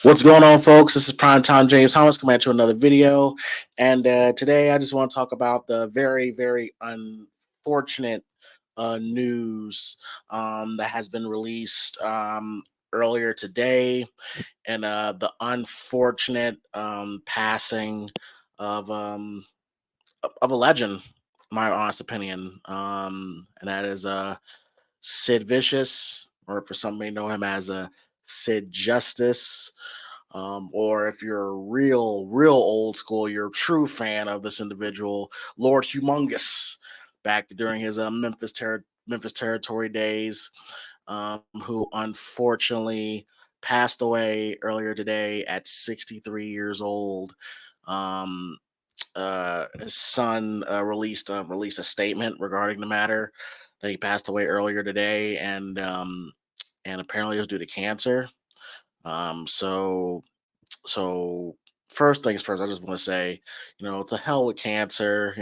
What's going on, folks? This is Primetime James Thomas coming at you another video. And today I just want to talk about the very, very unfortunate news that has been released earlier today, and the unfortunate passing of um, of a legend, my honest opinion. And that is Sid Vicious, or for some may know him as Sid Justice. Or if you're a real old school, you're a true fan of this individual, Lord Humongous, back during his Memphis Territory days, who unfortunately passed away earlier today at 63 years old. Um, his son released a statement regarding the matter that he passed away earlier today, and apparently it was due to cancer. So first things first, I just want to say, to hell with cancer,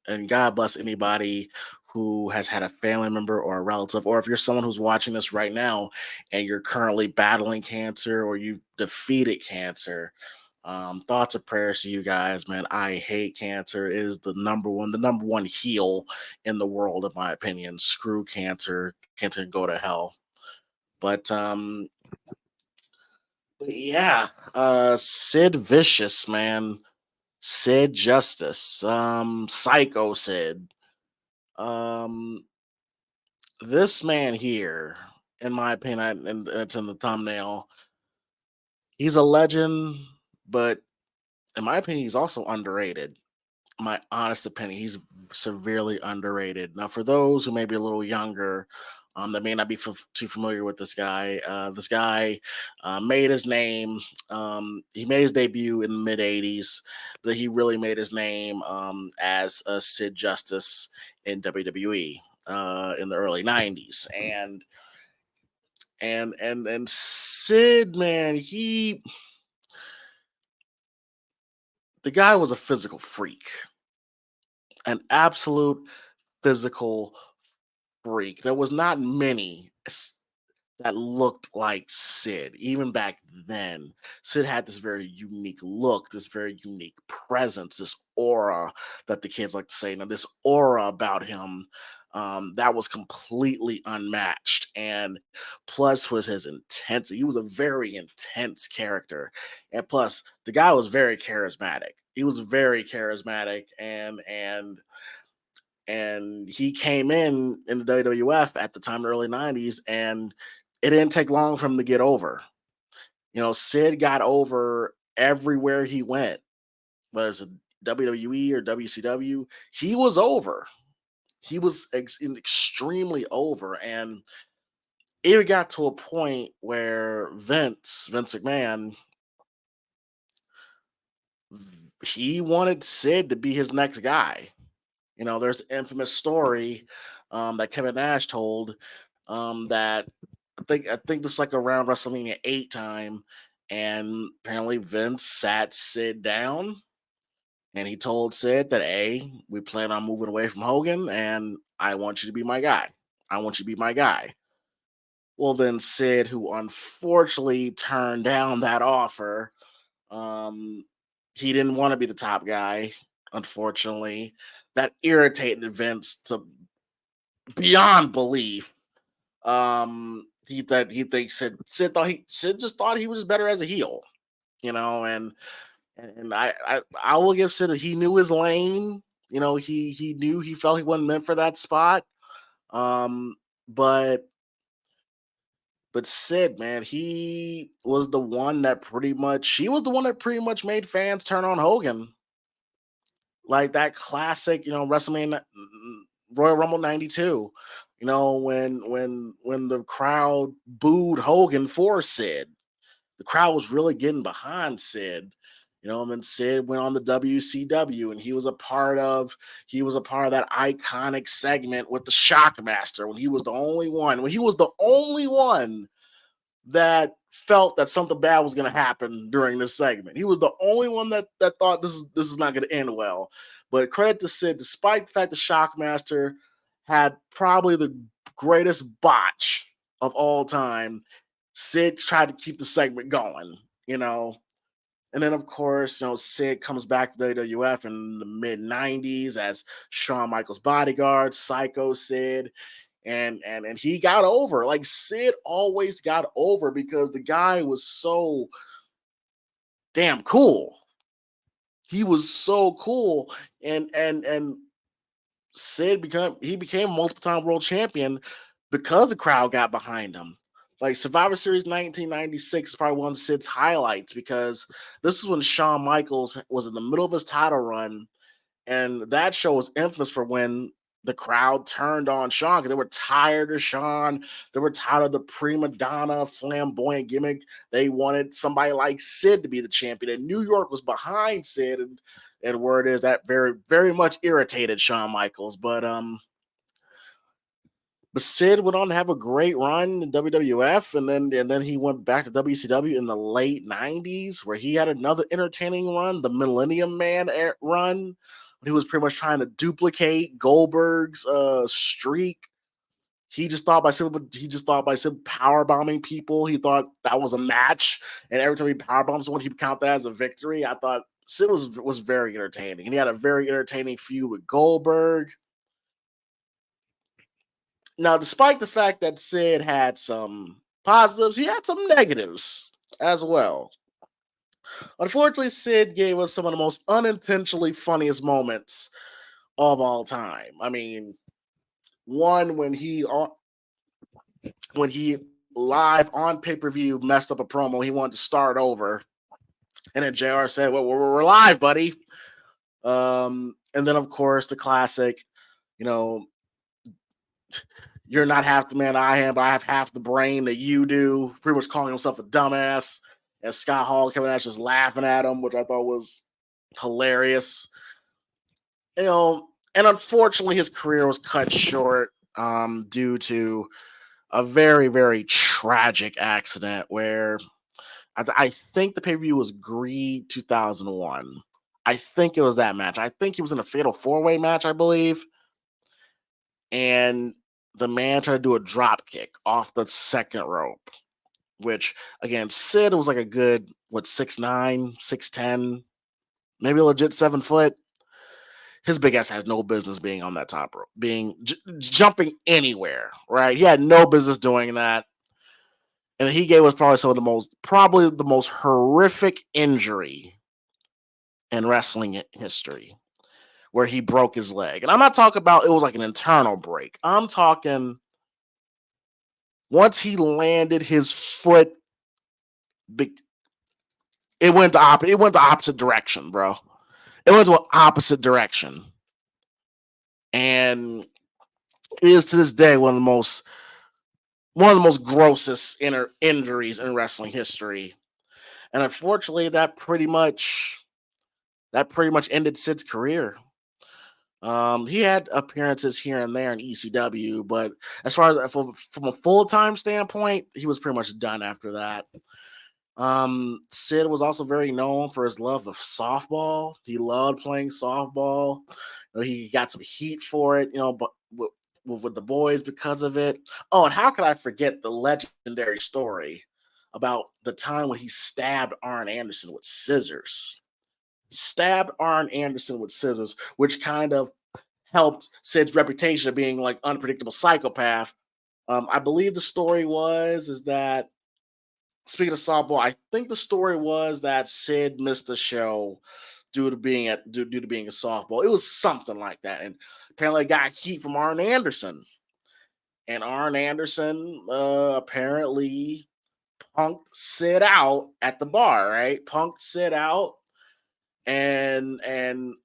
and God bless anybody who has had a family member or a relative, or if you're someone who's watching this right now and you're currently battling cancer or you've defeated cancer. Thoughts and prayers to you guys, man. I hate cancer. It is the number one heal in the world, in my opinion. Screw cancer. Cancer can go to hell. But yeah, Sid Vicious, man. Sid Justice, Psycho Sid. Um, this man here, in my opinion, and it's in the thumbnail, he's a legend, but in my opinion, he's also underrated. My honest opinion, he's severely underrated. Now, for those who may be a little younger, that may not be too familiar with this guy made his name. He made his debut in the mid '80s, but he really made his name as Sid Justice in WWE in the early '90s. And Sid, man, the guy was a physical freak, an absolute physical freak. There was not many that looked like Sid, even back then. Sid had this very unique look, this very unique presence, this aura that the kids like to say. Now, this aura about him that was completely unmatched. And plus was his intensity. He was a very intense character. And plus, the guy was very charismatic. He was very charismatic, and he came in the WWF at the time, the early '90s, and it didn't take long for him to get over. Sid got over everywhere he went, whether it's a WWE or WCW. He was over. He was extremely over, and it got to a point where Vince McMahon, he wanted Sid to be his next guy. There's an infamous story that Kevin Nash told, that I think this was like around WrestleMania 8 time, and apparently Vince sat Sid down and he told Sid that, hey, we plan on moving away from Hogan, and I want you to be my guy. I want you to be my guy. Well, then Sid, who unfortunately turned down that offer, um, he didn't want to be the top guy. Unfortunately, that irritated Vince to beyond belief. Sid just thought he was better as a heel, and I will give Sid that he knew his lane. He knew, he felt he wasn't meant for that spot. Um, but Sid, man, he was the one that pretty much made fans turn on Hogan. Like that classic, WrestleMania Royal Rumble '92. When the crowd booed Hogan for Sid, the crowd was really getting behind Sid. And then Sid went on the WCW, and he was a part of that iconic segment with the Shockmaster, when he was the only one that felt that something bad was going to happen during this segment. He was the only one that thought this is not going to end well. But credit to Sid, despite the fact the Shockmaster had probably the greatest botch of all time, Sid tried to keep the segment going. you know. And then, of course, Sid comes back to WWF in the mid '90s as Shawn Michaels' bodyguard, Psycho Sid, and he got over. Like Sid always got over because the guy was so damn cool. He was so cool, and Sid became a multiple time world champion because the crowd got behind him. Like Survivor Series 1996 is probably one of Sid's highlights because this is when Shawn Michaels was in the middle of his title run, and that show was infamous for when the crowd turned on Shawn because they were tired of Shawn. They were tired of the prima donna flamboyant gimmick. They wanted somebody like Sid to be the champion. And New York was behind Sid, and word is that very, very much irritated Shawn Michaels. But Sid went on to have a great run in WWF, and then he went back to WCW in the late '90s, where he had another entertaining run, the Millennium Man run, when he was pretty much trying to duplicate Goldberg's streak. He just thought by Sid power bombing people, he thought that was a match, and every time he power bombs someone, he would count that as a victory. I thought Sid was very entertaining, and he had a very entertaining feud with Goldberg. Now, despite the fact that Sid had some positives, he had some negatives as well. Unfortunately, Sid gave us some of the most unintentionally funniest moments of all time. I mean, one when he live on pay-per-view messed up a promo, he wanted to start over, and then JR said, "Well, we're live, buddy." And then of course the classic, you know, you're not half the man I am, but I have half the brain that you do. Pretty much calling himself a dumbass. And Scott Hall coming out just laughing at him, which I thought was hilarious. And unfortunately, his career was cut short due to a very, very tragic accident where I think the pay per view was Greed 2001. I think it was that match. I think he was in a fatal four-way match, I believe. And the man tried to do a drop kick off the second rope, which again, Sid was like a good, 6'9, 6'10, maybe a legit 7 foot. His big ass had no business being on that top rope, jumping anywhere, right? He had no business doing that. And he gave us probably the most horrific injury in wrestling history, where he broke his leg. And I'm not talking about it was like an internal break. I'm talking once he landed his foot, it went the opposite direction, bro. It went to an opposite direction. And it is to this day one of the most grossest injuries in wrestling history. And unfortunately, that pretty much ended Sid's career. He had appearances here and there in ECW, but as far as from a full time standpoint, he was pretty much done after that. Sid was also very known for his love of softball. He loved playing softball. He got some heat for it, but with the boys because of it. Oh, and how could I forget the legendary story about the time when he stabbed Arn Anderson with scissors? Stabbed Arn Anderson with scissors, which kind of helped Sid's reputation of being like unpredictable psychopath. I believe the story is that, speaking of softball, I think the story was that Sid missed the show due to being a softball. It was something like that, and apparently got heat from Arn Anderson. And Arn Anderson apparently punked Sid out at the bar, right? Punked Sid out, and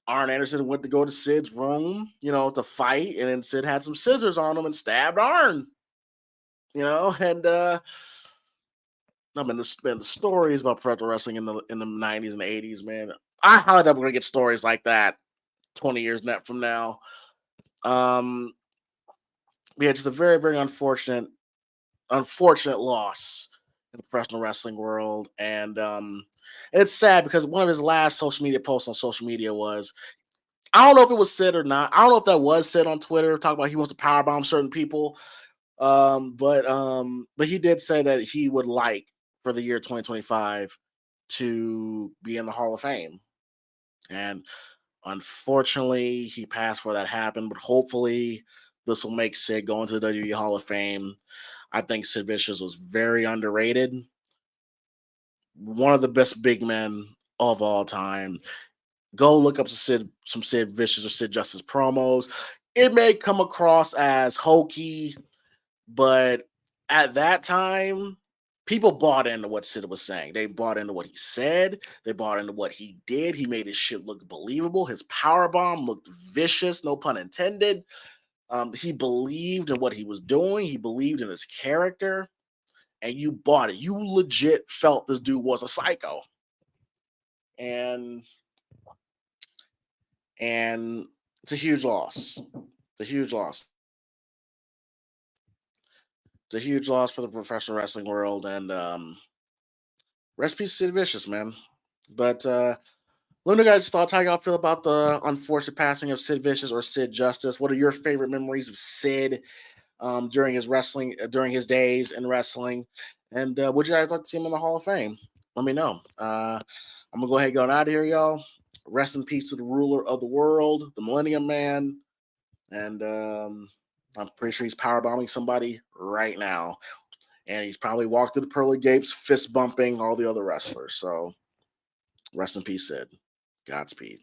Arn Anderson went to go to Sid's room, to fight, and then Sid had some scissors on him and stabbed Arn, and I mean, the stories about professional wrestling in the '90s and the '80s, man. I highly doubt we're gonna get stories like that 20 years from now. Um, yeah, just a very, very unfortunate loss in the professional wrestling world, and it's sad because one of his last social media posts on social media was, I don't know if it was said or not. I don't know if that was said on Twitter, talking about he wants to powerbomb certain people. But he did say that he would like for the year 2025 to be in the Hall of Fame. And unfortunately, he passed before that happened, but hopefully this will make Sid go into the WWE Hall of Fame. I think Sid Vicious was very underrated. One of the best big men of all time. Go look up some Sid Vicious or Sid Justice promos. It may come across as hokey, but at that time, people bought into what Sid was saying. They bought into what he said. They bought into what he did. He made his shit look believable. His power bomb looked vicious, no pun intended. He believed in what he was doing. He believed in his character, and you bought it. You legit felt this dude was a psycho, and and it's a huge loss. It's a huge loss. It's a huge loss for the professional wrestling world, and rest in peace, Sid Vicious, man. But let me know guys' thoughts. How y'all feel about the unfortunate passing of Sid Vicious or Sid Justice? What are your favorite memories of Sid during his wrestling, during his days in wrestling? And would you guys like to see him in the Hall of Fame? Let me know. I'm gonna go ahead and get out of here, y'all. Rest in peace to the ruler of the world, the Millennium Man, and I'm pretty sure he's power bombing somebody right now, and he's probably walked through the pearly gates, fist bumping all the other wrestlers. So rest in peace, Sid. Godspeed.